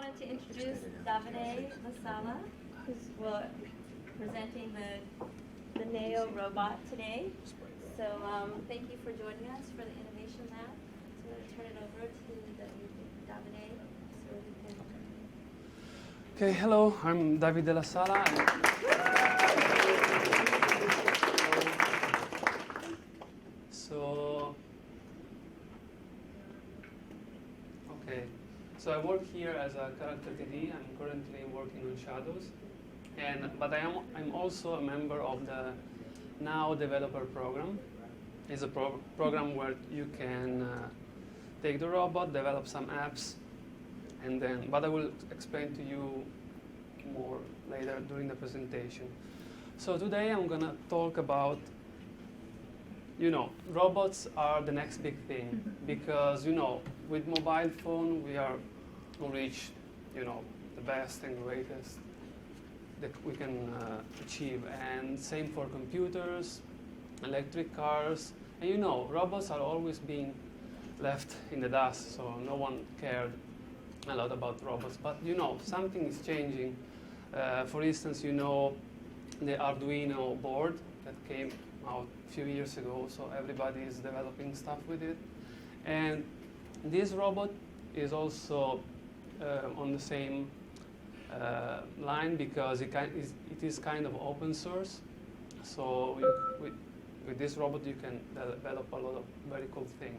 want to introduce Davide La Sala, who's presenting the NAO robot today. So thank you for joining us for the Innovation Lab. So I'm going to turn it over to Davide so we can... Okay, hello, I'm Davide La Sala. So I work here as a character TD. I'm currently working on Shadows, but I'm also a member of the NAO developer program. It's a program where you can take the robot, develop some apps, but I will explain to you more later during the presentation. So today I'm gonna talk about, robots are the next big thing because, with mobile phone we are reach, the best and greatest that we can achieve, and same for computers, electric cars, and robots are always being left in the dust, so no one cared a lot about robots, but something is changing. For instance, the Arduino board that came out a few years ago, so everybody is developing stuff with it, and this robot is also on the same line because it is kind of open source. So with this robot you can develop a lot of very cool things.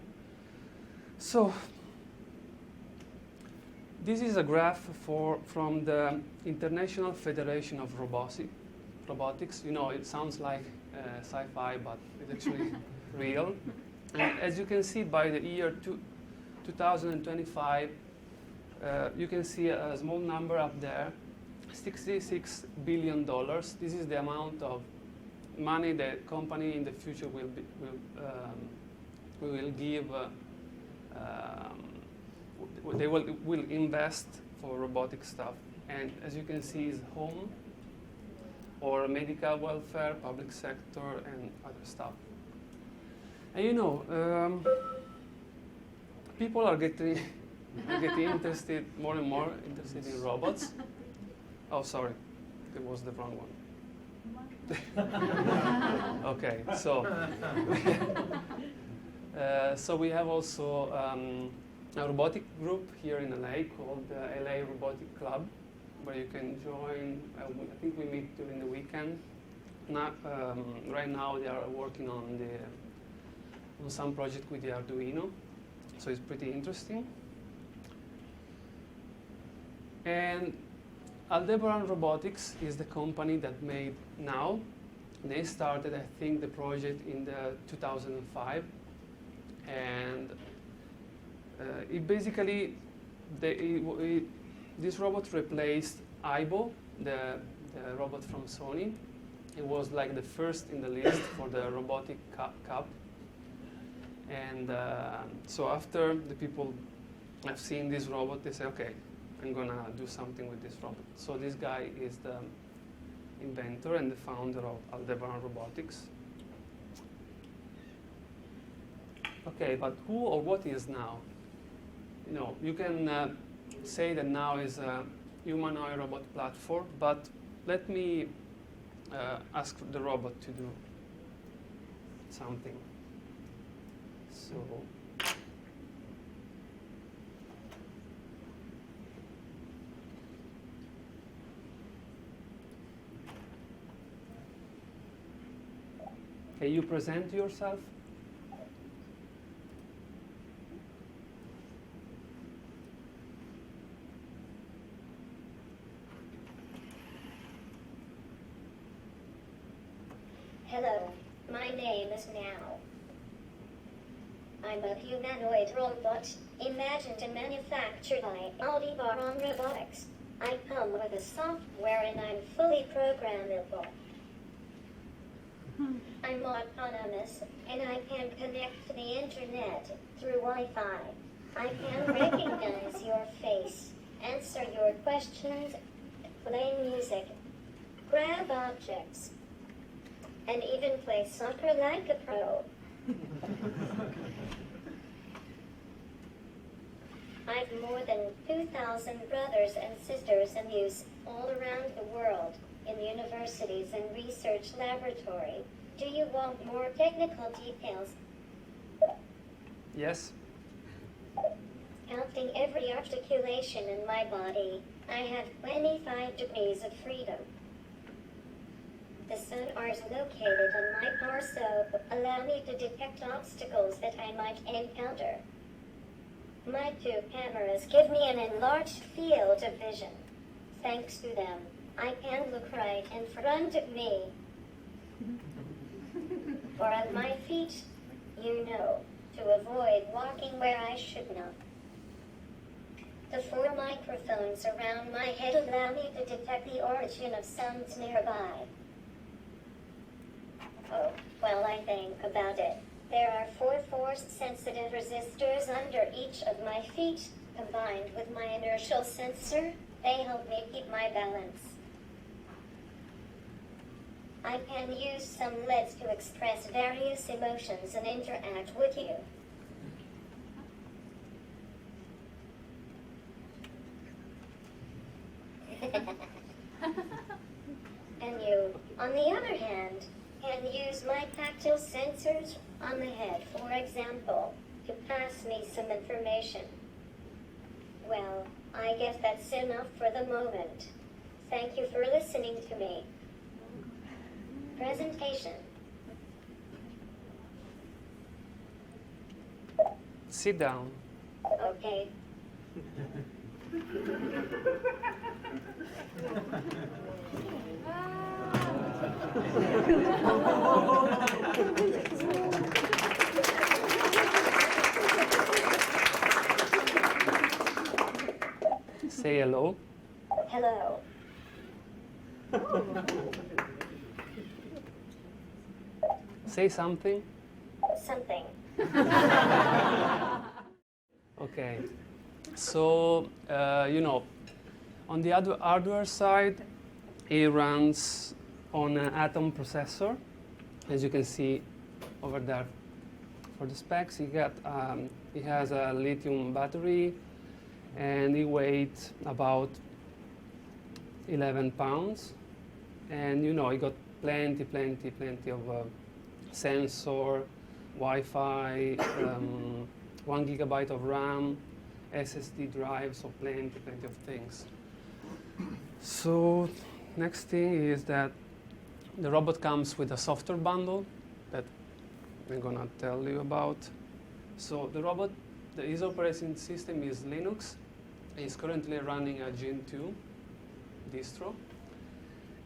So this is a graph from the International Federation of Robotics. It sounds like sci-fi, but it's actually real. And as you can see, by the year 2025, you can see a small number up there, $66 billion. This is the amount of money the company in the future will give. They will invest for robotic stuff. And as you can see, is home or medical welfare, public sector, and other stuff. And people are getting interested, more and more interested in robots. Oh, sorry, it was the wrong one. Okay, so we have also a robotic group here in LA called the LA Robotic Club, where you can join. I think we meet during the weekend. Right now they are working on some project with the Arduino, so it's pretty interesting. And Aldebaran Robotics is the company that made NAO. They started, I think, the project in 2005, and it basically this robot replaced Aibo, the robot from Sony. It was like the first in the list for the robotic cup. And so after the people have seen this robot, they say, okay, I'm gonna do something with this robot. So this guy is the inventor and the founder of Aldebaran Robotics. Okay, but who or what is NAO? You can say that NAO is a humanoid robot platform, but let me ask the robot to do something. So can you present yourself? Hello, my name is NAO. I'm a humanoid robot, imagined and manufactured by Aldebaran Robotics. I come with a software and I'm fully programmable. I'm autonomous and I can connect to the internet through Wi-Fi. I can recognize your face, answer your questions, play music, grab objects, and even play soccer like a pro. I've more than 2,000 brothers and sisters in use all around the world, in universities and research laboratory. Do you want more technical details? Yes? Counting every articulation in my body, I have 25 degrees of freedom. The sonar is located on my torso, allow me to detect obstacles that I might encounter. My 2 cameras give me an enlarged field of vision. Thanks to them, I can look right in front of me, or at my feet, you know, to avoid walking where I should not. The 4 microphones around my head allow me to detect the origin of sounds nearby. Oh, well, I think about it. There are 4 force-sensitive resistors under each of my feet. Combined with my inertial sensor, they help me keep my balance. I can use some LEDs to express various emotions and interact with you. And you, on the other hand, can use my tactile sensors on the head, for example, to pass me some information. Well, I guess that's enough for the moment. Thank you for listening to me. Presentation. Sit down. Okay. Say hello. Hello. Say something. Something. Okay. So, on the other hardware side, it runs on an Atom processor, as you can see over there. For the specs, it has a lithium battery, and it weighs about 11 pounds. And it got plenty of sensor, Wi-Fi, 1 gigabyte of RAM, SSD drive, so plenty of things. So next thing is that the robot comes with a software bundle that I'm gonna tell you about. So the robot, his operating system is Linux. He's currently running a Gen 2 distro.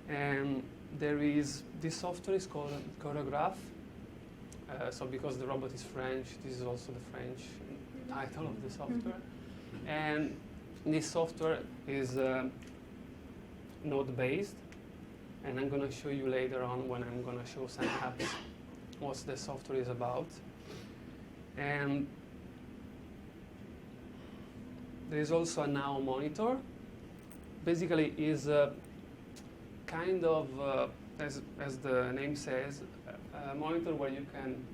And there is, this software is called Choreograph. So because the robot is French, this is also the French title of the software. And this software is node-based. And I'm going to show you later on when I'm going to show some apps what the software is about. And there is also a NAO monitor. Basically, is kind of, as the name says, a monitor where you can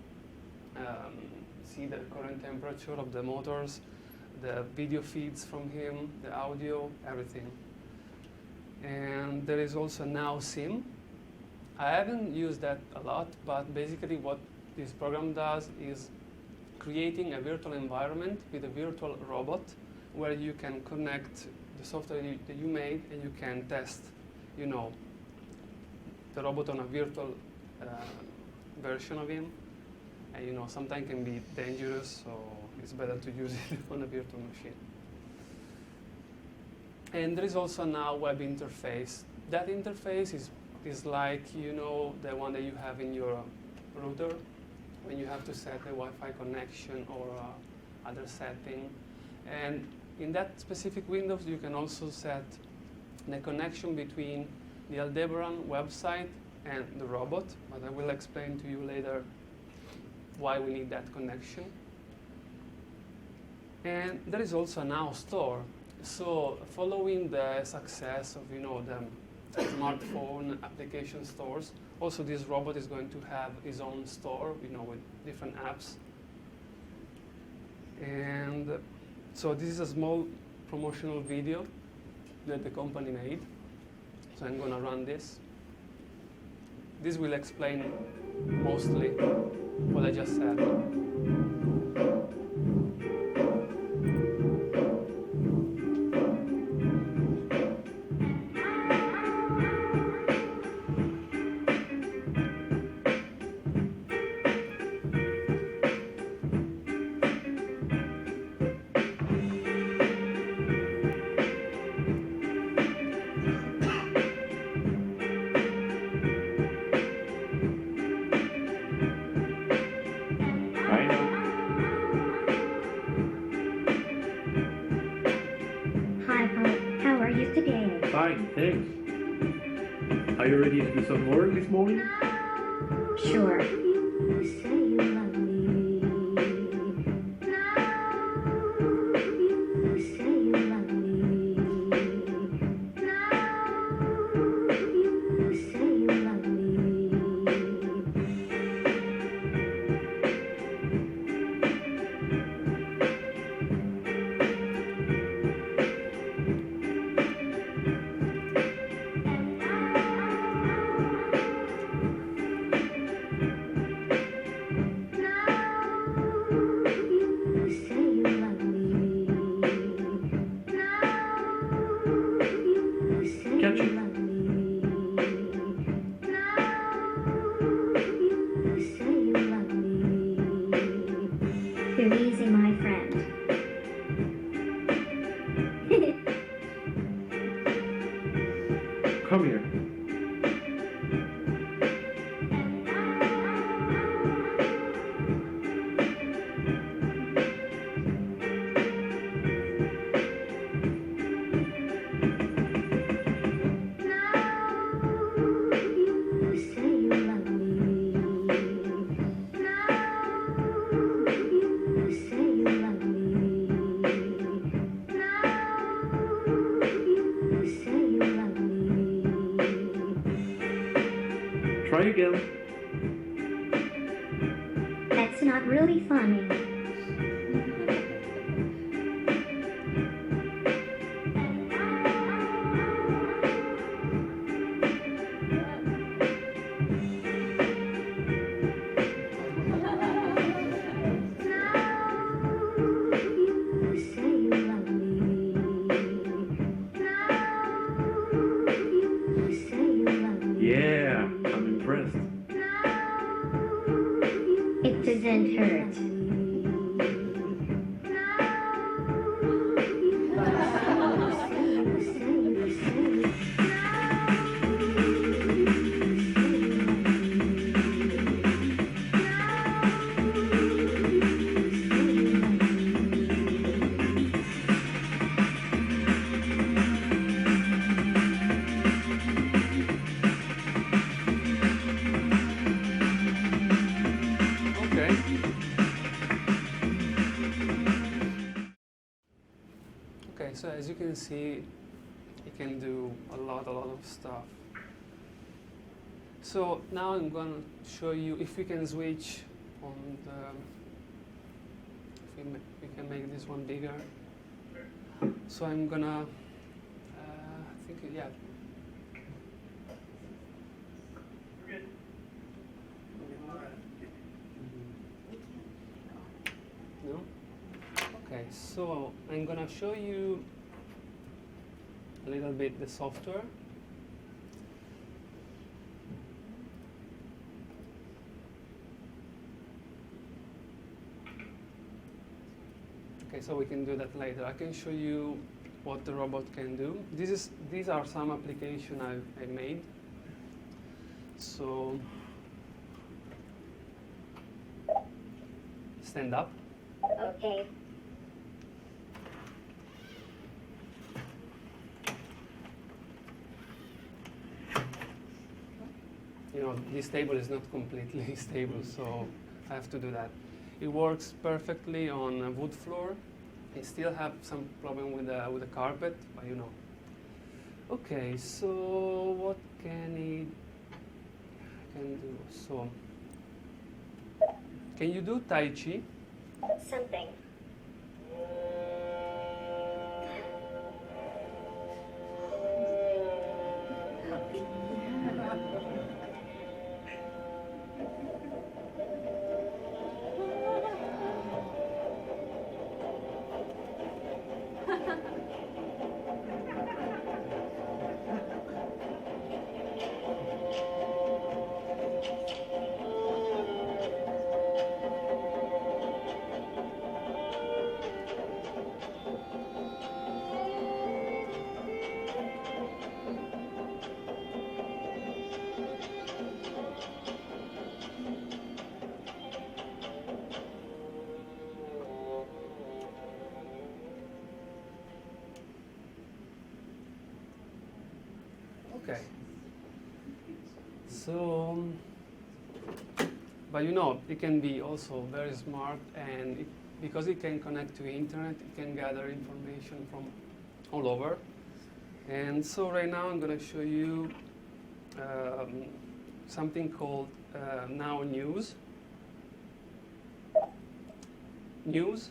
see the current temperature of the motors, the video feeds from him, the audio, everything. And there is also NAO Sim. I haven't used that a lot, but basically what this program does is creating a virtual environment with a virtual robot where you can connect the software that you made and you can test, the robot on a virtual version of him. And sometimes can be dangerous, so it's better to use it on a virtual machine. And there is also now web interface. That interface is like the one that you have in your router when you have to set a Wi-Fi connection or other setting. And in that specific Windows, you can also set the connection between the Aldebaran website and the robot, but I will explain to you later why we need that connection. And there is also a NAO store. So following the success of the smartphone application stores, also this robot is going to have his own store, with different apps. And So this is a small promotional video that the company made. So I'm gonna run this. This will explain mostly what I just said. I know. Hi, how are you today? Fine, thanks. Are you ready to do some work this morning? Sure. You say you love me. You say you love me. You say you love me. Catch it. You're easy, my friend. Come here. Try again. That's not really funny. Yeah, I'm impressed. It doesn't hurt. Okay. Okay, so as you can see, you can do a lot of stuff. So now I'm going to show you if we can switch on the, we can make this one bigger. So I'm gonna, I think, yeah. No? Okay, so I'm gonna show you a little bit the software. Okay, so we can do that later. I can show you what the robot can do. These are some applications I made. So stand up. Okay. You know, this table is not completely stable, so I have to do that. It works perfectly on a wood floor. I still have some problem with the carpet, but you know. Okay, so what can it can do? So, can you do Tai Chi? Something. Okay. So, but you know, it can be also very smart, and because it can connect to internet, it can gather information from all over. And so right now I'm going to show you something called NAO News. News.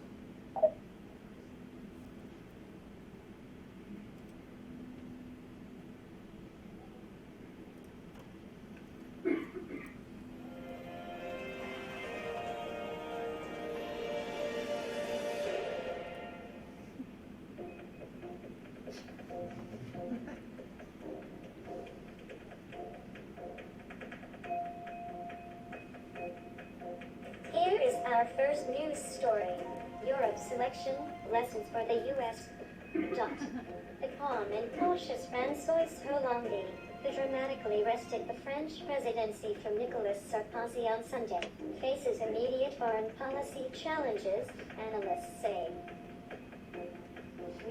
Here is our first news story. Europe selection, lessons for the U.S. The calm and cautious François Hollande, who dramatically wrested the French presidency from Nicolas Sarkozy on Sunday, faces immediate foreign policy challenges, analysts say.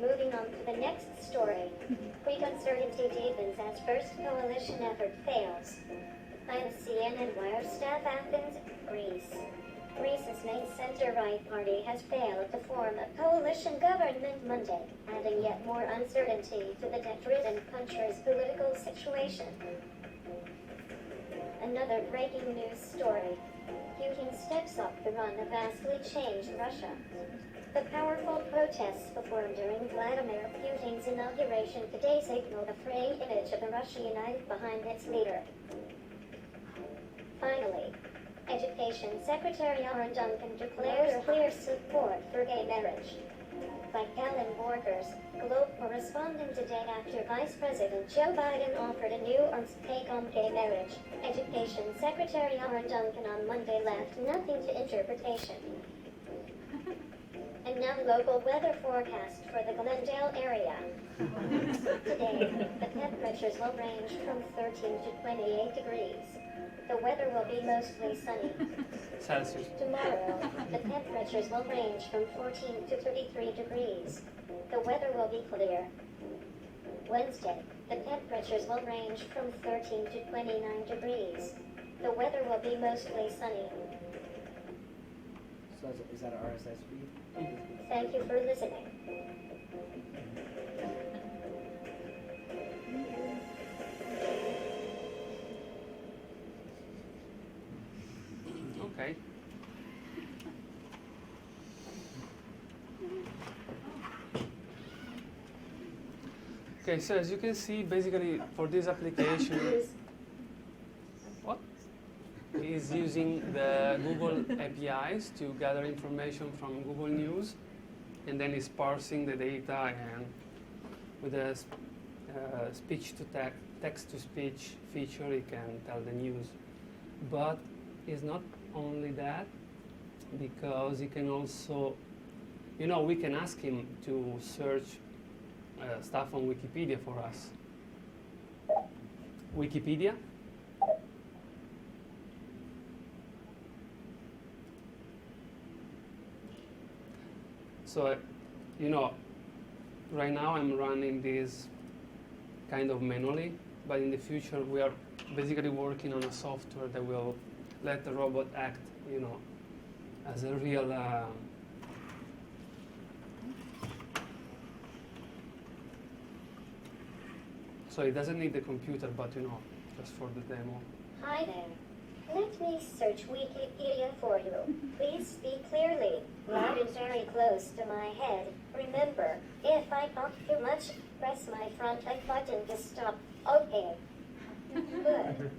Moving on to the next story. Greek uncertainty deepens as first coalition effort fails. By the CNN wire staff Athens, Greece. Greece's main center-right party has failed to form a coalition government Monday, adding yet more uncertainty to the debt-ridden country's political situation. Another breaking news story. Putin steps up to run a vastly changed Russia. The powerful protests performed during Vladimir Putin's inauguration today signaled a fraying image of the Russia united behind its leader. Finally, Education Secretary Aaron Duncan declares clear support for gay marriage. By Callum Borgers, Globe correspondent today after Vice President Joe Biden offered a new take on gay marriage. Education Secretary Aaron Duncan on Monday left nothing to interpretation. And now local weather forecast for the Glendale area. Today, the temperatures will range from 13 to 28 degrees. The weather will be mostly sunny. Celsius. Tomorrow, the temperatures will range from 14 to 33 degrees. The weather will be clear. Wednesday, the temperatures will range from 13 to 29 degrees. The weather will be mostly sunny. So is that an RSS feed? Thank you for listening. Okay. Okay, so as you can see, basically for this application, what? Is using the Google APIs to gather information from Google News, and then is parsing the data, and with a text-to-speech feature, it can tell the news. But it's not only that, because it can also, you know, we can ask him to search stuff on Wikipedia for us. Wikipedia. So, you know, right now I'm running this kind of manually, but in the future we are basically working on a software that will let the robot act, you know, as a real so it doesn't need the computer, but you know, just for the demo. Hi there. Let me search Wikipedia for you. Please speak clearly. Loud and very close to my head. Remember, if I talk too much, press my front right button to stop. Okay. Good.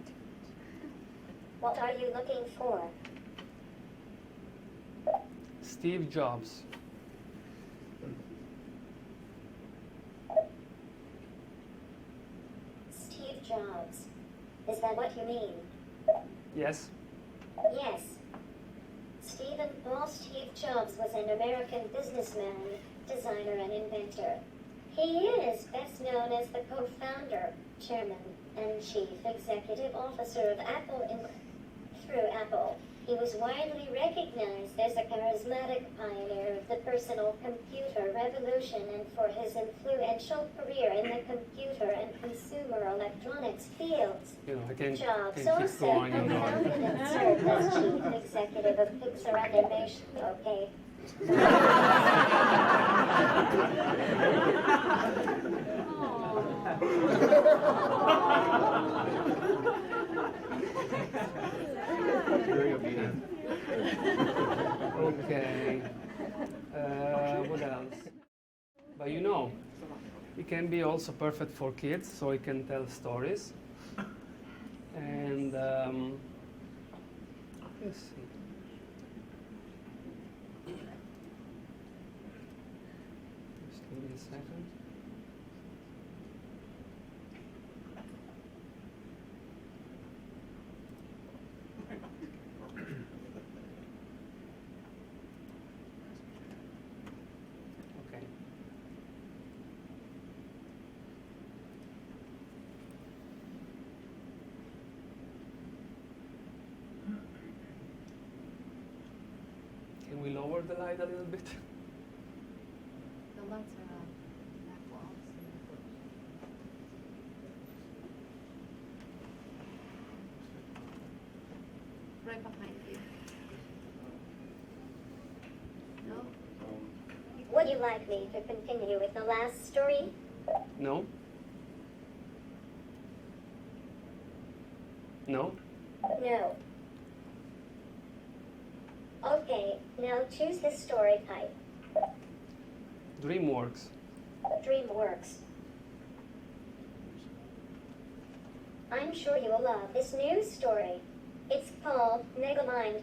What are you looking for? Steve Jobs. Steve Jobs. Is that what you mean? Yes. Yes. Steve Jobs was an American businessman, designer, and inventor. He is best known as the co-founder, chairman, and chief executive officer of Apple Inc. Through Apple, he was widely recognized as a charismatic pioneer of the personal computer revolution and for his influential career in the computer and consumer consumer electronics fields. You know, I can Jobs keep also going and co-founded going. and served as chief executive of Pixar Animation, okay? Very obedient. Okay. What else? But you know, it can be also perfect for kids, so it can tell stories. And let's see. Just give me a second. Okay. Can we lower the light a little bit? The lights are on back walls. Right behind you. No? Would you like me to continue with the last story? No? No? No. Okay, now choose the story type. DreamWorks. DreamWorks. I'm sure you'll love this new story. It's called Megamind.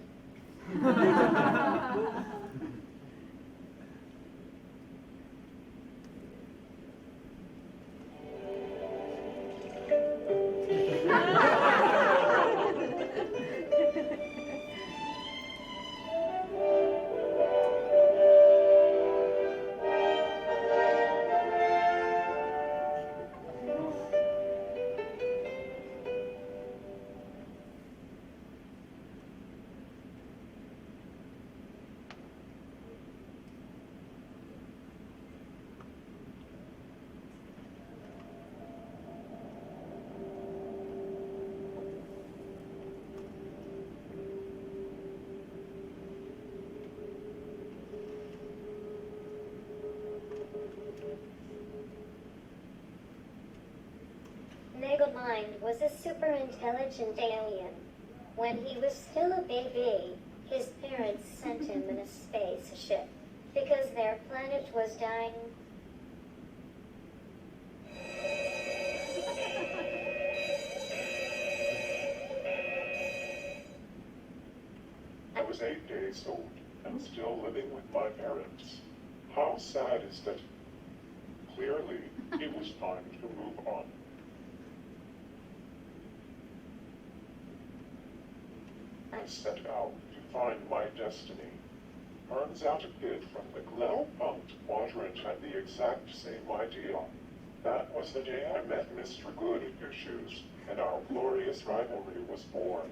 Megamind was a super intelligent alien. When he was still a baby, his parents sent him in a spaceship because their planet was dying. I was 8 days old and still living with my parents. How sad is that? Clearly, it was time to move on. I set out to find my destiny. Turns out a kid from the Glenelg quadrant had the exact same idea. That was the day I met Mr. Good at Your Shoes, and our glorious rivalry was born.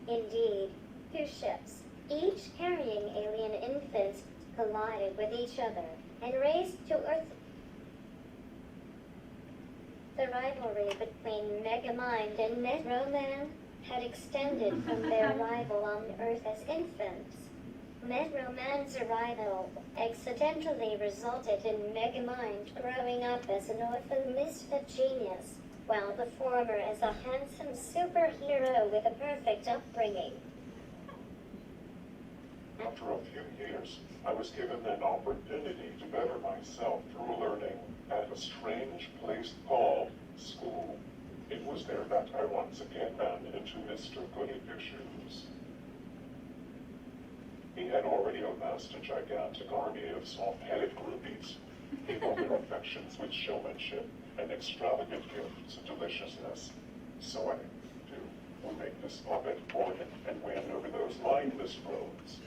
Indeed, two ships, each carrying alien infants, collided with each other and raced to Earth. The rivalry between Megamind and Metroman had extended from their arrival on Earth as infants. Metroman's arrival accidentally resulted in Megamind growing up as an orphan misfit genius, while the former as a handsome superhero with a perfect upbringing. After a few years, I was given an opportunity to better myself through learning at a strange place called school. It was there that I once again ran into Mr. Goody-Two-Shoes. He had already amassed a gigantic army of soft-headed groupies, people their affections with showmanship and extravagant gifts of deliciousness. So I, too, would make this puppet for him and win over those mindless rogues.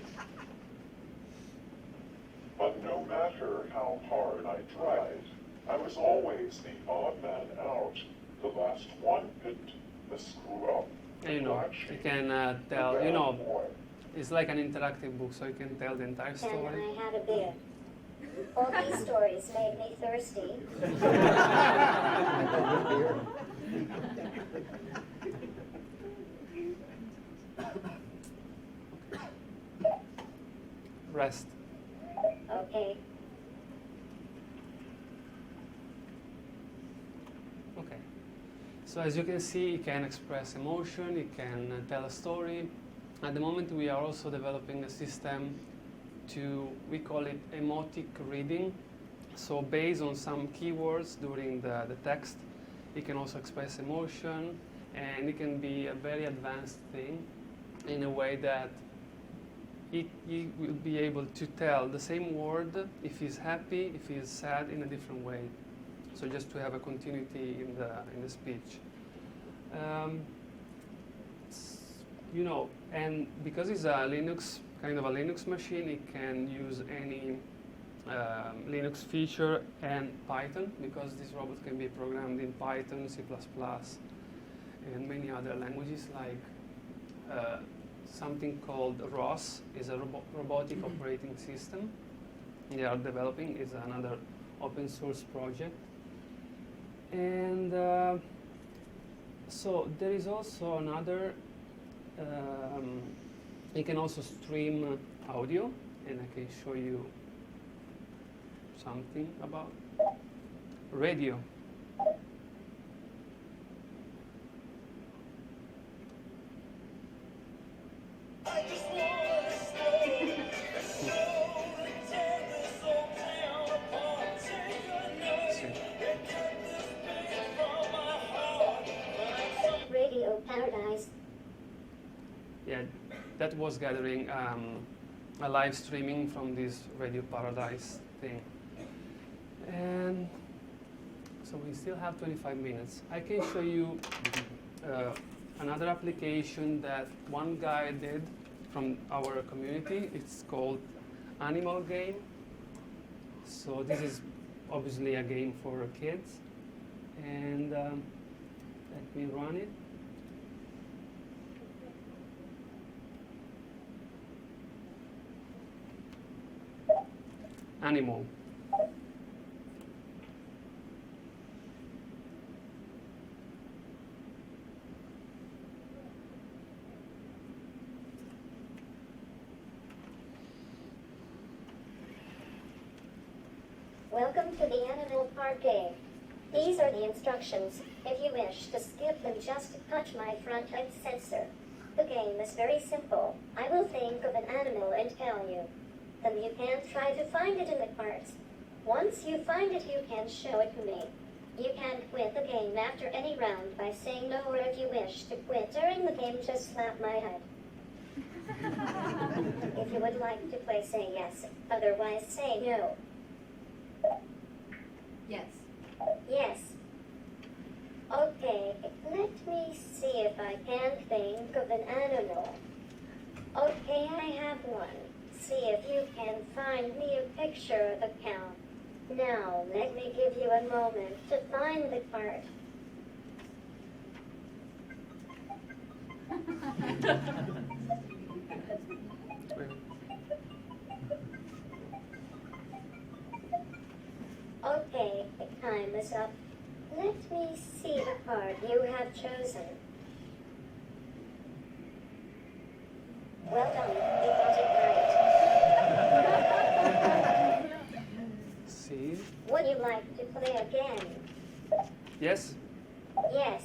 But no matter how hard I tried, I was always the odd man out, the last one picked, the screw-up. And you know, you can tell, you know, it's like an interactive book, so you can tell the entire Can story. I have a beer? All these stories made me thirsty. Rest. Okay. Okay. So as you can see, it can express emotion, it can tell a story. At the moment, we are also developing a system we call it emotic reading. So based on some keywords during the text, it can also express emotion, and it can be a very advanced thing in a way that it will be able to tell the same word if he's happy, if he's sad, in a different way. So just to have a continuity in the speech. You know, and because it's a Linux, kind of a Linux machine, it can use any Linux feature and Python, because this robot can be programmed in Python, C++, and many other languages, like something called ROS, is a robotic operating system they are developing, is another open source project. And so there is also another, you can also stream audio, and I can show you something about radio. Radio Paradise. Yeah, that was gathering a live streaming from this Radio Paradise thing. And so we still have 25 minutes. I can show you another application that one guy did from our community. It's called Animal Game. So this is obviously a game for kids. And let me run it. Animal. Welcome to the Animal Park game. These are the instructions. If you wish to skip them, just touch my front head sensor. The game is very simple. I will think of an animal and tell you. Then you can try to find it in the cards. Once you find it, you can show it to me. You can quit the game after any round by saying no, or if you wish to quit during the game, just slap my head. If you would like to play, say yes. Otherwise, say no. Yes. Yes. Okay, let me see if I can think of an animal. Okay, I have one. See if you can find me a picture of a cow. Now, let me give you a moment to find the part. Okay, time is up. Let me see the card you have chosen. Well done, you got it right. See? Would you like to play again? Yes? Yes.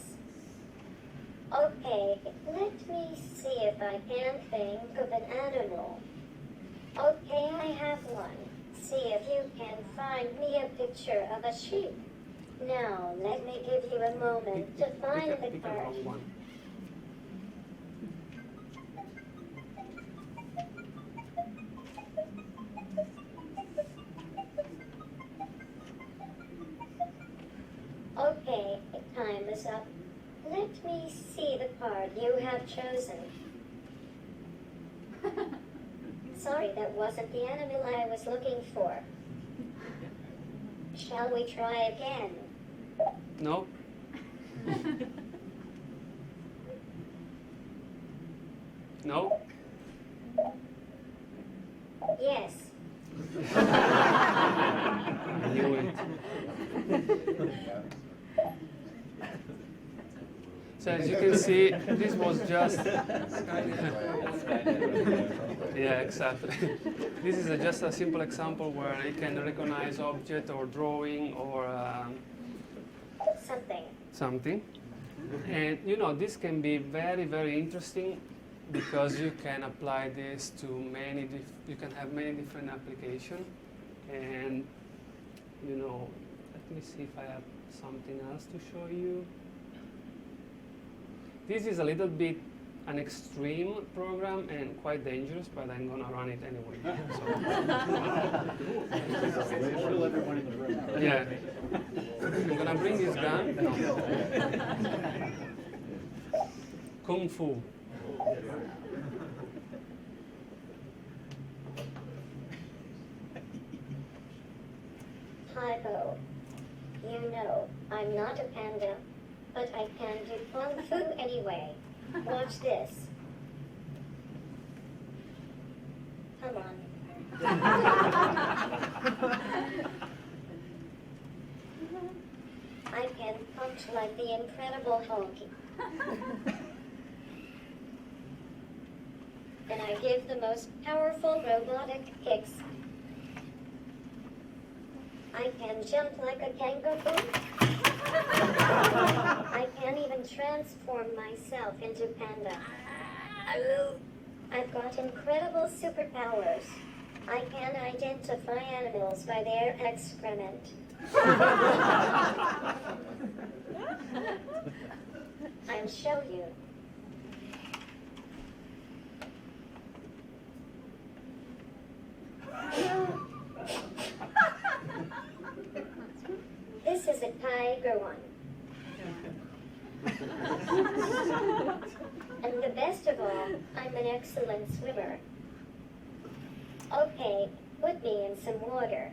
Okay, let me see if I can think of an animal. Okay, I have one. See if you can find me a picture of a sheep. Now, let me give you a moment to find the Pick a card. wrong one. Okay, time is up. Let me see the card you have chosen. Sorry, that wasn't the animal I was looking for. Shall we try again? No? No? Yes. So as you can see, this was just yeah, exactly. This is just a simple example where it can recognize object or drawing or something. And you know, this can be very, very interesting because you can apply this to you can have many different applications. And you know, let me see if I have something else to show you. This is a little bit an extreme program and quite dangerous, but I'm gonna run it anyway. Show everyone in the room. Yeah. I'm gonna bring this gun. No. Kung Fu. Typo. You know, I'm not a panda, but I can do kung fu anyway. Watch this. Come on. I can punch like the Incredible Hulk. And I give the most powerful robotic kicks. I can jump like a kangaroo. I can even transform myself into panda. I've got incredible superpowers. I can identify animals by their excrement. I'll show you. This is a tiger one. And the best of all, I'm an excellent swimmer. Okay, put me in some water.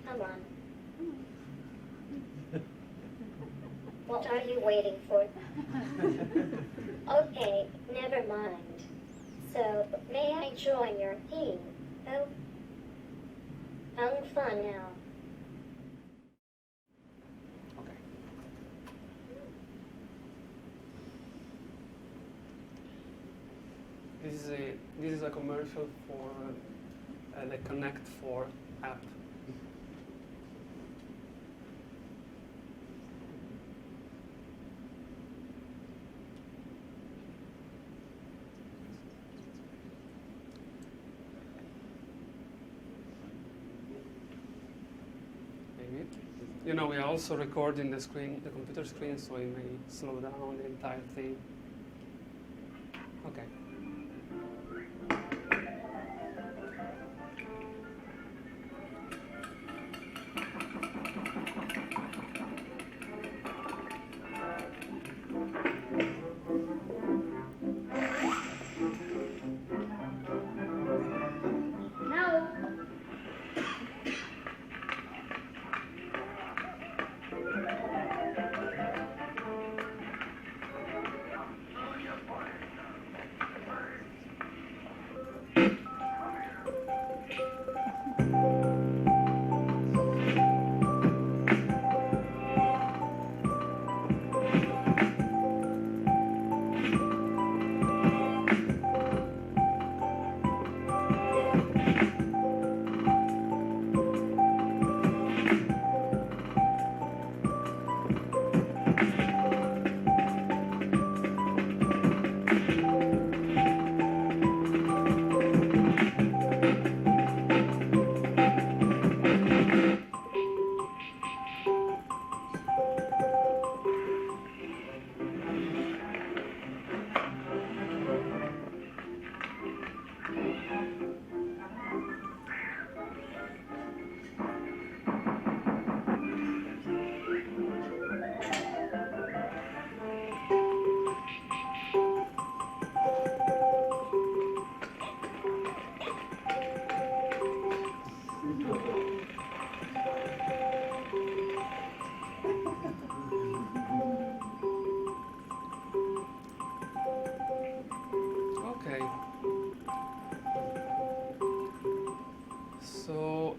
Come on. What are you waiting for? Okay, never mind. So, may I join your team? Oh, having fun now. Okay. This is a commercial for the Connect 4 app. Maybe. You know, we are also recording the screen, the computer screen, so it may slow down the entire thing. Okay.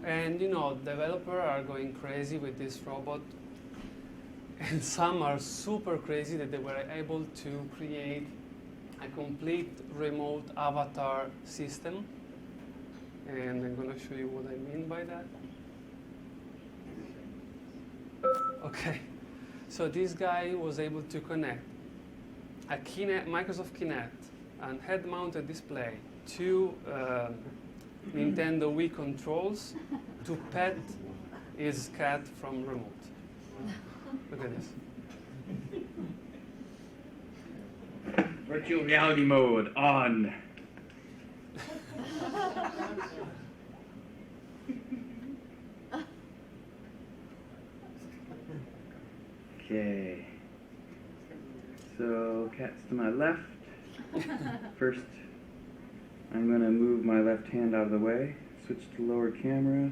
And you know, developers are going crazy with this robot. And some are super crazy that they were able to create a complete remote avatar system. And I'm going to show you what I mean by that. Okay, so this guy was able to connect a Microsoft Kinect and head-mounted display to Nintendo Wii controls to pet his cat from remote. Look at this. Virtual reality mode on. Okay. So cat's to my left. First, I'm going to move my left hand out of the way. Switch to lower camera.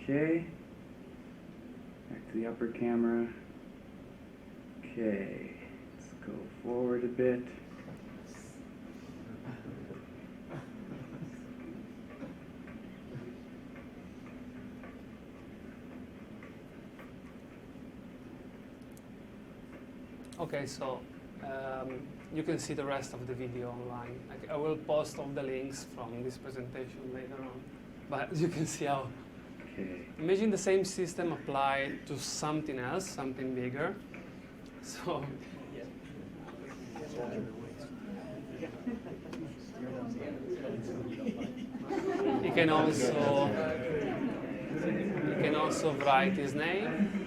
Okay. Back to the upper camera. Okay. Let's go forward a bit. Okay, so you can see the rest of the video online. I will post all the links from this presentation later on. But you can see how. Okay. Imagine the same system applied to something else, something bigger. So. He can also write his name.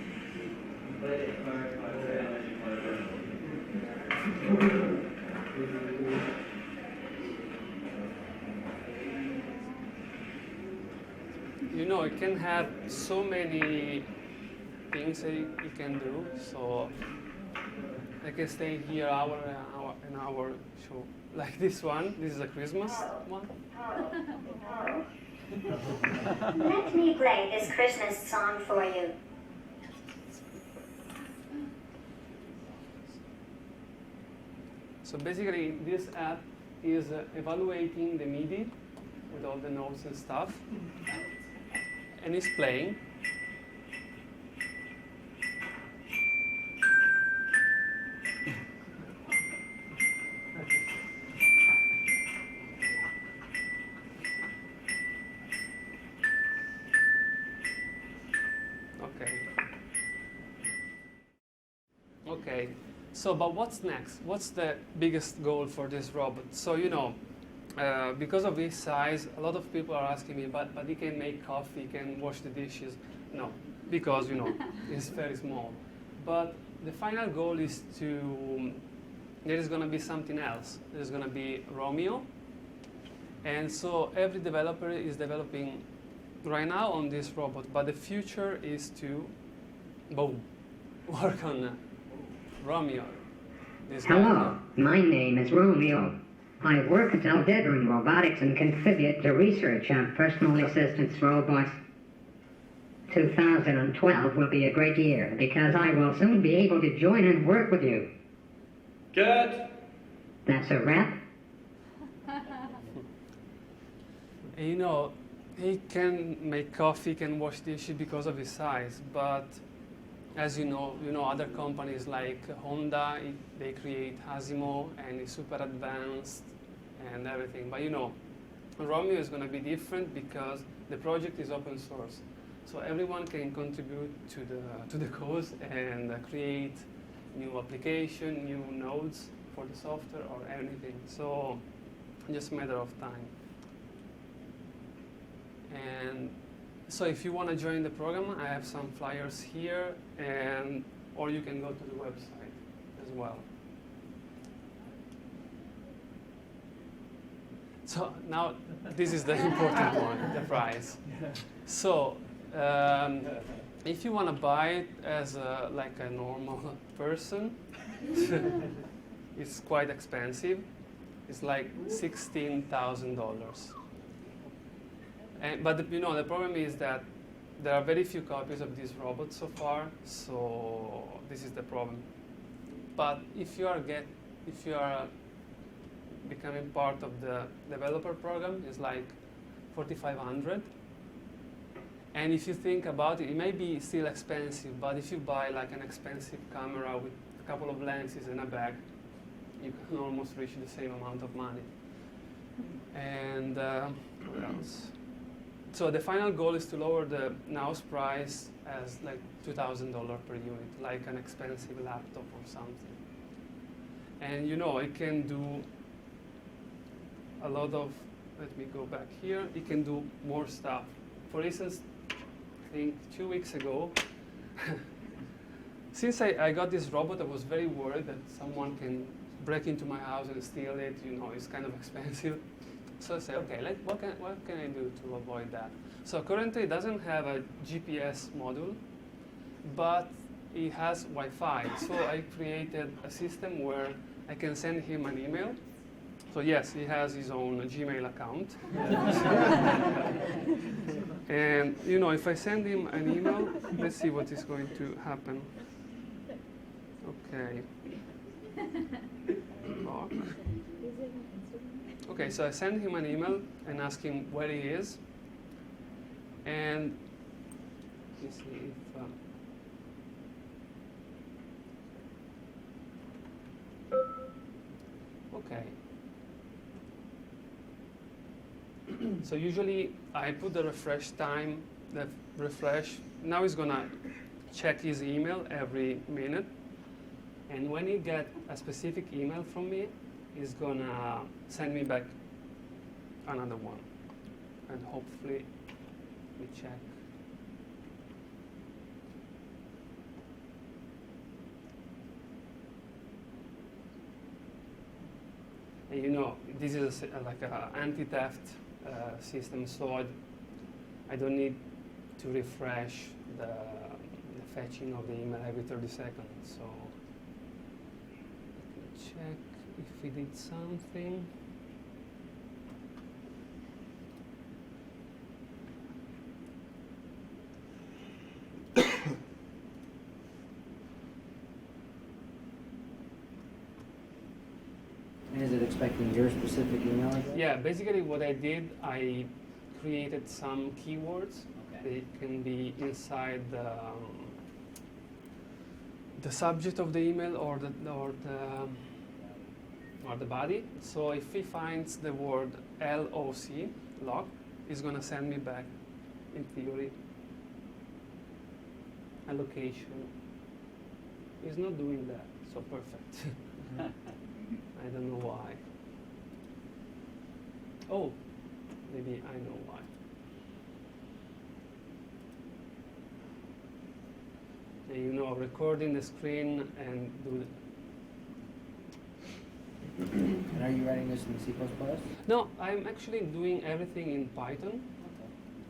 You know, it can have so many things that it can do. So I can stay here an hour show. Like this one. This is a Christmas one. Let me play this Christmas song for you. So basically, this app is evaluating the MIDI with all the notes and stuff, and it's playing. Okay, so but what's next? What's the biggest goal for this robot? So you know, because of his size, a lot of people are asking me, but he can make coffee, he can wash the dishes. No, because you know, it's very small. But the final goal is there is going to be something else. There's going to be Romeo. And so every developer is developing right now on this robot, but the future is to, boom, work on Romeo. Hello, my name is Romeo. I work at Aldebaran Robotics and contribute to research on personal assistance robots. 2012 will be a great year because I will soon be able to join and work with you. Good. That's a wrap? You know, he can make coffee, can wash dishes because of his size, but as you know, other companies like Honda, they create Asimo and it's super advanced and everything. But you know, Romeo is going to be different because the project is open source, so everyone can contribute to the code and create new application, new nodes for the software or anything. So just a matter of time. And so if you want to join the program, I have some flyers here, or you can go to the website as well. So now this is the important one, the price. So if you want to buy it as like a normal person, it's quite expensive. It's like $16,000. But you know, the problem is that there are very few copies of this robot so far, so this is the problem. But if you are becoming part of the developer program, it's like $4,500, And if you think about it, it may be still expensive, but if you buy like an expensive camera with a couple of lenses and a bag, you can almost reach the same amount of money. And what else? So the final goal is to lower the NAO's price as like $2,000 per unit, like an expensive laptop or something. And you know, it can do a lot of, let me go back here, it can do more stuff. For instance, I think 2 weeks ago, since I got this robot, I was very worried that someone can break into my house and steal it. You know, it's kind of expensive. So I said, okay, what can I do to avoid that? So currently it doesn't have a GPS module, but it has Wi-Fi. So I created a system where I can send him an email. So yes, he has his own Gmail account. And you know, if I send him an email, let's see what is going to happen. Okay. Lock. Okay, so I send him an email and ask him where he is. And let's see if okay. So usually I put the refresh time, the refresh. Now he's gonna check his email every minute. And when he get a specific email from me, he's gonna send me back another one. And hopefully we check. And you know, this is like an anti-theft system, so I don't need to refresh the fetching of the email every 30 seconds. So let me check if we did something. And is it expecting your specific email address? Yeah, basically what I did, I created some keywords. Okay. They can be inside the subject of the email or the body. So if he finds the word LOC, lock, he's gonna send me back, in theory, a location. He's not doing that, so perfect. I don't know why. Oh, maybe I know why. And you know, recording the screen and do the. And are you writing this in C++? No, I'm actually doing everything in Python. Okay.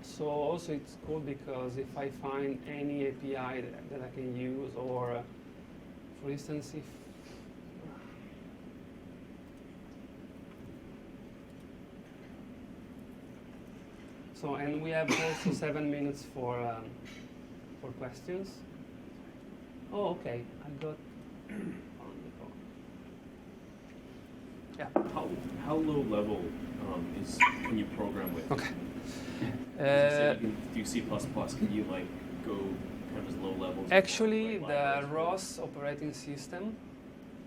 So also it's cool because if I find any API that I can use, or for instance, if so, and we have also 7 minutes for questions. Oh, okay, I got. Yeah. How low level can you program with? Okay. Do you C++? Can you like go kind of as low level? Actually, the ROS operating system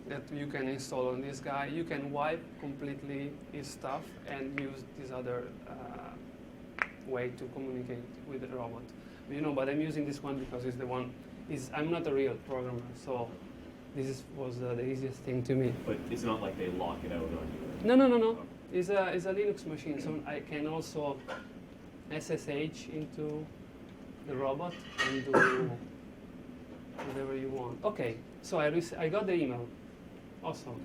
that you can install on this guy, you can wipe completely his stuff and use this other way to communicate with the robot. You know, but I'm using this one because it's the one. I'm not a real programmer, so this was the easiest thing to me. But it's not like they lock it out on you. No. It's a Linux machine, so I can also SSH into the robot and do whatever you want. Okay, so I got the email. Awesome.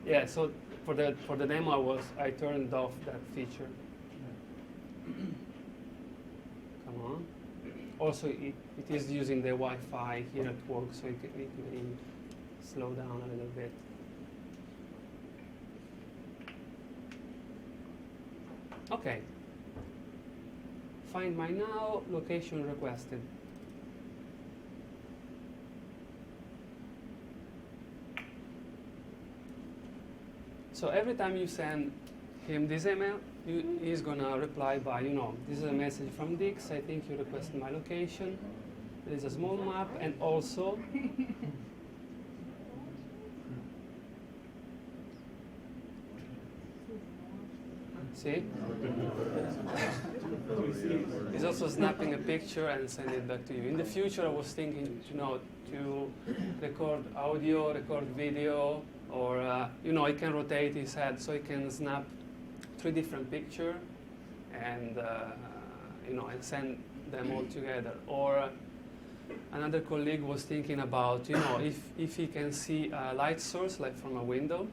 Yeah, so for the demo I turned off that feature. Come on. Also, it is using the Wi-Fi here at work, so it may slow down a little bit. Okay. Find my NAO, location requested. So every time you send him this email, he's gonna reply by, this is a message from Dix. I think you requested my location. There is a small map, and also see? He's also snapping a picture and sending it back to you. In the future, I was thinking, to record audio, record video, or he can rotate his head so he can snap 3 different pictures and and send them all together. Or another colleague was thinking about, if he can see a light source like from a window,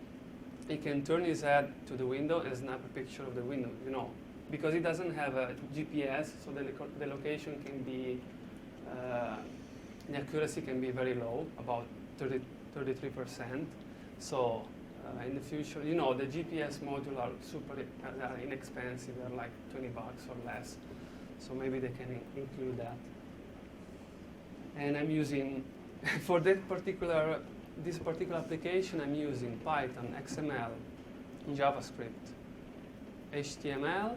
he can turn his head to the window and snap a picture of the window, because he doesn't have a GPS, so the location can be, the accuracy can be very low, about 33%. So in the future, the GPS module are are inexpensive, they're like $20 or less. So maybe they can include that. And I'm using, for this particular application, I'm using Python, XML, JavaScript, HTML,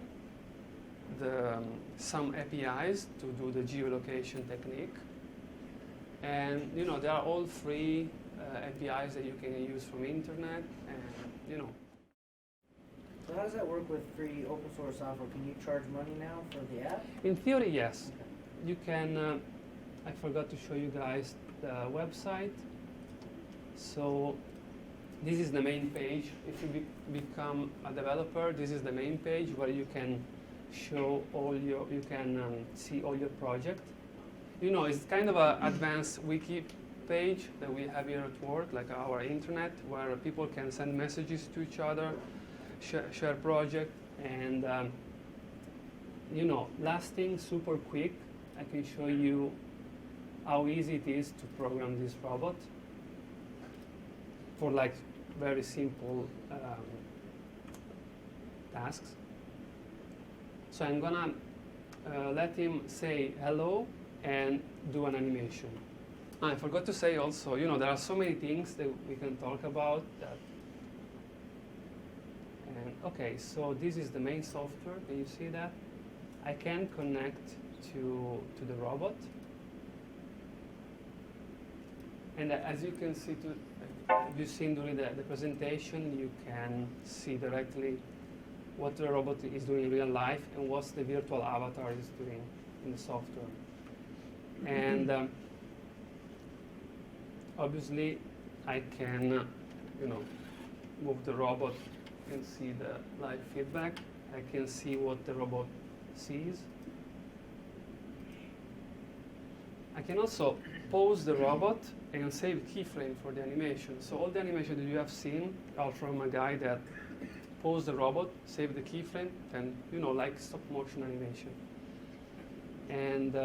some APIs to do the geolocation technique. And they are all free APIs that you can use from internet, and So how does that work with free open source software? Can you charge money now for the app? In theory, yes. Okay. You can, I forgot to show you guys the website. So this is the main page. If you become a developer, this is the main page where you can show you can see all your project. It's kind of an advanced wiki page that we have here at work, like our internet, where people can send messages to each other, share project, and last thing, super quick, I can show you how easy it is to program this robot for like very simple tasks. So I'm gonna let him say hello and do an animation. I forgot to say also, there are so many things that we can talk about. And okay, so this is the main software. Can you see that? I can connect to the robot. And as you can see, you've seen during the presentation, you can see directly what the robot is doing in real life and what the virtual avatar is doing in the software. And obviously, I can, move the robot and see the live feedback. I can see what the robot sees. I can also pause the robot and save keyframe for the animation. So all the animation that you have seen are from a guy that paused the robot, saved the keyframe, and like stop motion animation. And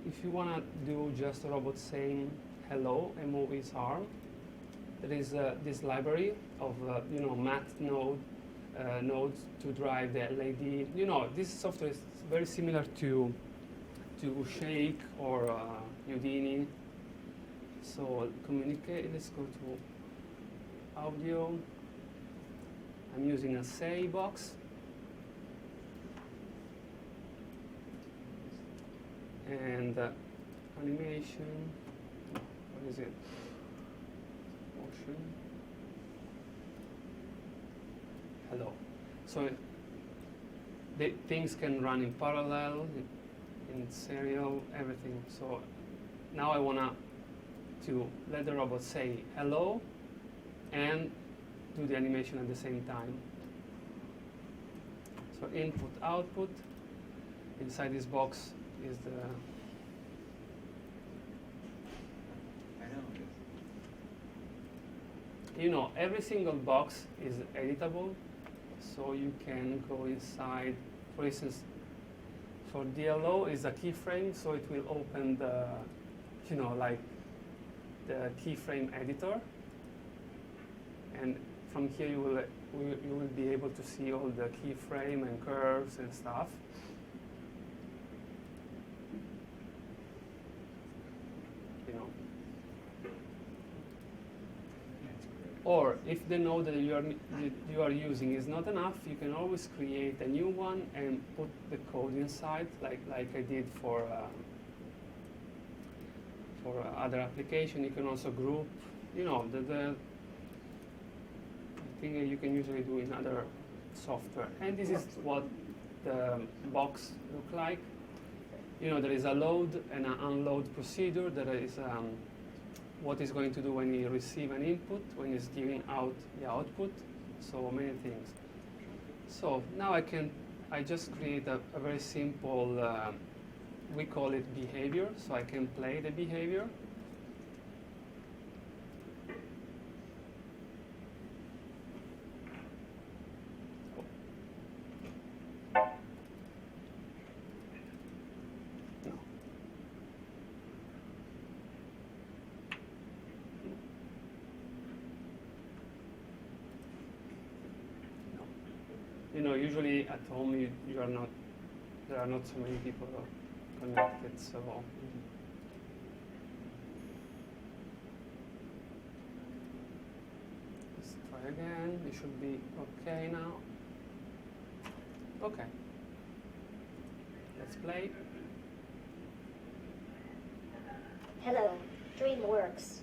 if you want to do just a robot saying hello and move his arm, there is this library of math nodes to drive the LED. This software is very similar to Shake or Houdini. So communicate. Let's go to audio. I'm using a say box. And animation, what is it? Motion. Hello. So things can run in parallel, in serial, everything. So now I want to let the robot say hello and do the animation at the same time. So input, output. Inside this box is every single box is editable, so you can go inside. For instance, for DLO is a keyframe, so it will open the like the keyframe editor, and from here you will be able to see all the keyframe and curves and stuff. Or if the node that you are using is not enough, you can always create a new one and put the code inside, like I did for other application. You can also group, the thing that you can usually do in other software. And this is what the box look like. There is a load and an unload procedure. There is what is going to do when you receive an input, when it's giving out the output, so many things. So now I just create a very simple, we call it behavior, so I can play the behavior. Usually at home you are not, there are not so many people connected, so. Let's try again, it should be okay now. Okay. Let's play. Hello, DreamWorks.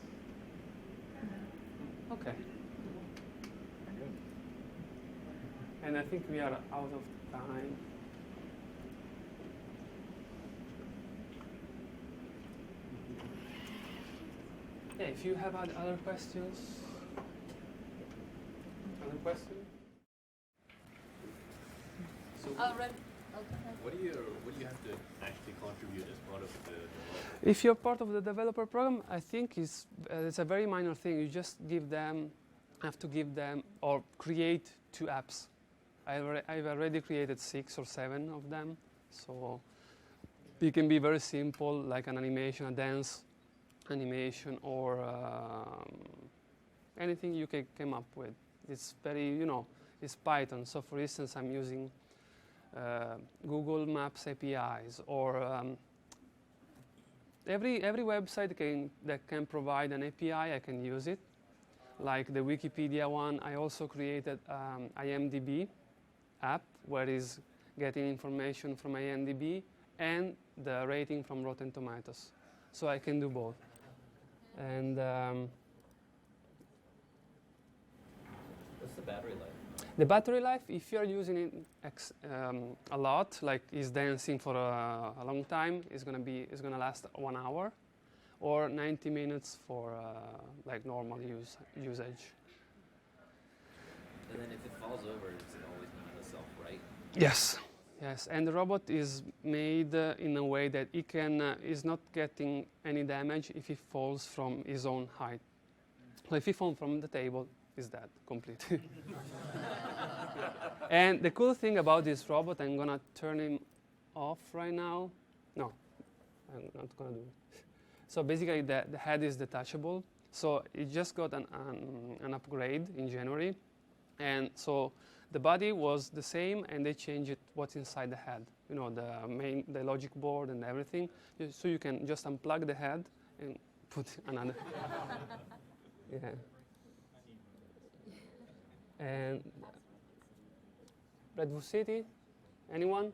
Okay. And I think we are out of time. Yeah, if you have other questions. Other questions? So what do you have to actually contribute as part of the development? If you're part of the developer program, I think it's a very minor thing. You just have to give them or create 2 apps. I've already created 6 or 7 of them, so it can be very simple, like an animation, a dance animation, or anything you can come up with. It's very, it's Python. So for instance, I'm using Google Maps APIs, or every website that can provide an API, I can use it. Like the Wikipedia one, I also created IMDb app, where is getting information from IMDb and the rating from Rotten Tomatoes. So I can do both. And What's the battery life? the battery life, if you're using it a lot, like is dancing for a long time, is gonna last 1 hour, or 90 minutes for like normal usage. And then if it falls over, it's always going to itself, right? Yes, and the robot is made in a way that it is not getting any damage if he falls from his own height. So if he falls from the table, he's dead completely. And the cool thing about this robot, I'm gonna turn him off right now. No, I'm not gonna do it. So basically, the head is detachable. So it just got an upgrade in January. And so the body was the same, and they changed what's inside the head. The logic board and everything. So you can just unplug the head and put another. Yeah. And Redwood City, anyone?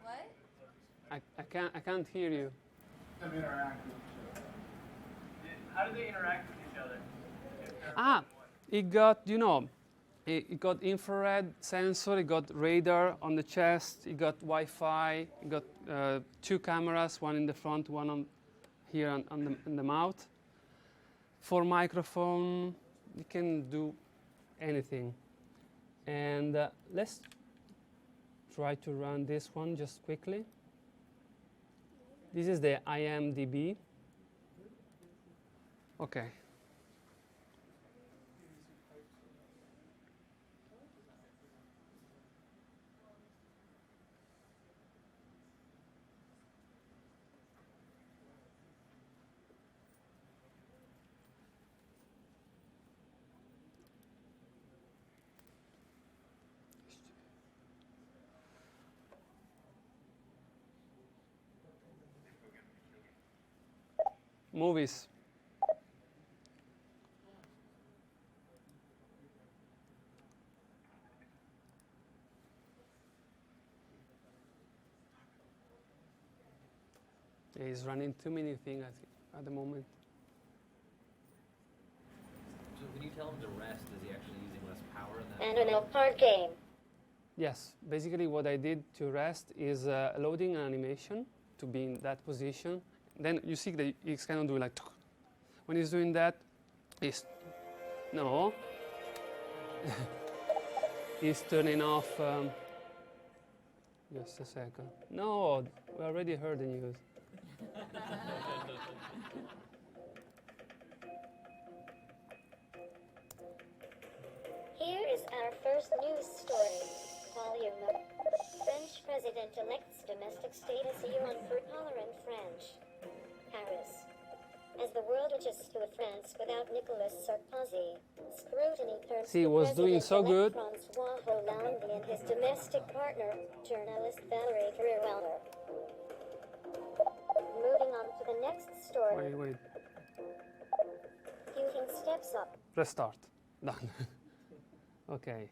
What? I can't hear you. How do they interact with each other? It got, it got infrared sensor, it got radar on the chest, it got Wi-Fi, it got 2 cameras, one in the front, one here on the mouth. For microphone, you can do anything. And let's try to run this one just quickly. This is the IMDb. Okay. Movies. He's running too many things at the moment. So when you tell him to rest, is he actually using less power than? Animal card game. Yes, basically what I did to rest is loading an animation to be in that position. Then you see that he's kind of doing like, when he's doing that, he's, no, he's turning off, just a second. No, we already heard the news. Here is our first news story. Volume of French President-elect's domestic status on for tolerant French. Paris. As the world adjusts to a France without Nicolas Sarkozy, scrutiny turns See, he to was doing so good. Francois Hollande and his domestic partner, journalist Valérie Trierweiler. Moving on to the next story. Wait. Putin steps up. Restart. Done. Okay.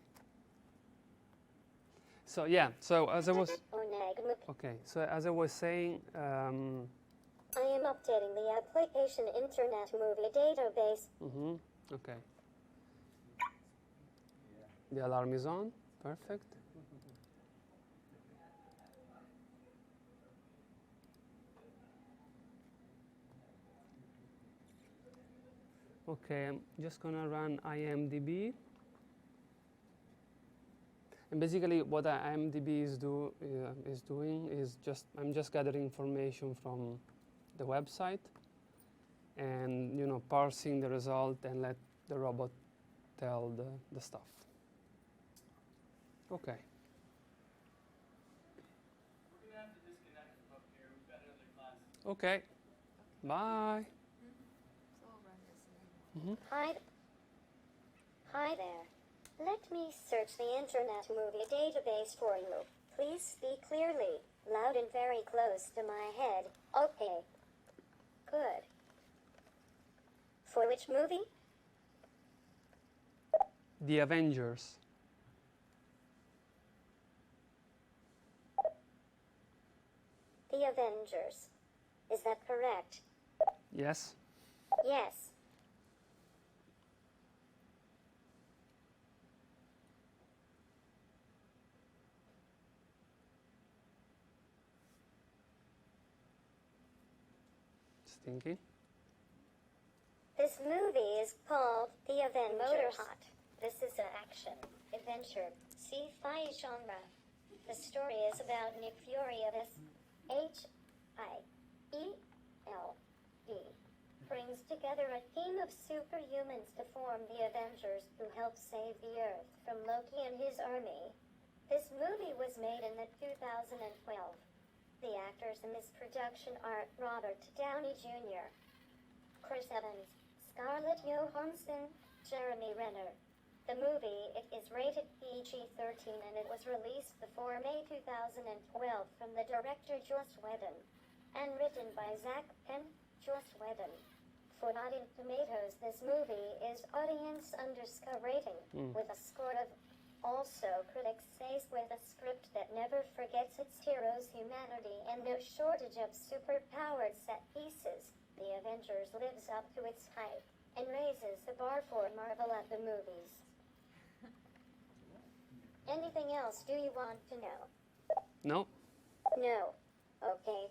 So yeah. So as I was. Okay. So as I was saying. I am updating the application Internet Movie Database. Okay. The alarm is on. Perfect. Okay, I'm just gonna run IMDb. And basically, what IMDb is doing is I'm just gathering information from the website, and parsing the result and let the robot tell the stuff. Okay. We're gonna have to disconnect from up here. We've got another class. Okay. Bye. So I'll run this and then. Hi there. Let me search the Internet Movie Database for you. Please speak clearly, loud and very close to my head. Okay. Good. For which movie? The Avengers. The Avengers. Is that correct? Yes. Yes. Thinking. This movie is called The Avengers. Motorhot. This is an action, adventure, sci-fi genre. The story is about Nick Fury of H-I-E-L-D. Brings together a team of superhumans to form the Avengers who help save the Earth from Loki and his army. This movie was made in the 2012. The actors in this production are Robert Downey Jr., Chris Evans, Scarlett Johansson, Jeremy Renner. The movie is rated PG-13 and it was released before May 2012 from the director Joss Whedon and written by Zach Penn, Joss Whedon. For Rotten Tomatoes, this movie is audience_rating with a score of. Also, critics say with a script that never forgets its heroes' humanity and no shortage of super-powered set pieces, The Avengers lives up to its hype and raises the bar for Marvel at the movies. Anything else do you want to know? No. No. Okay.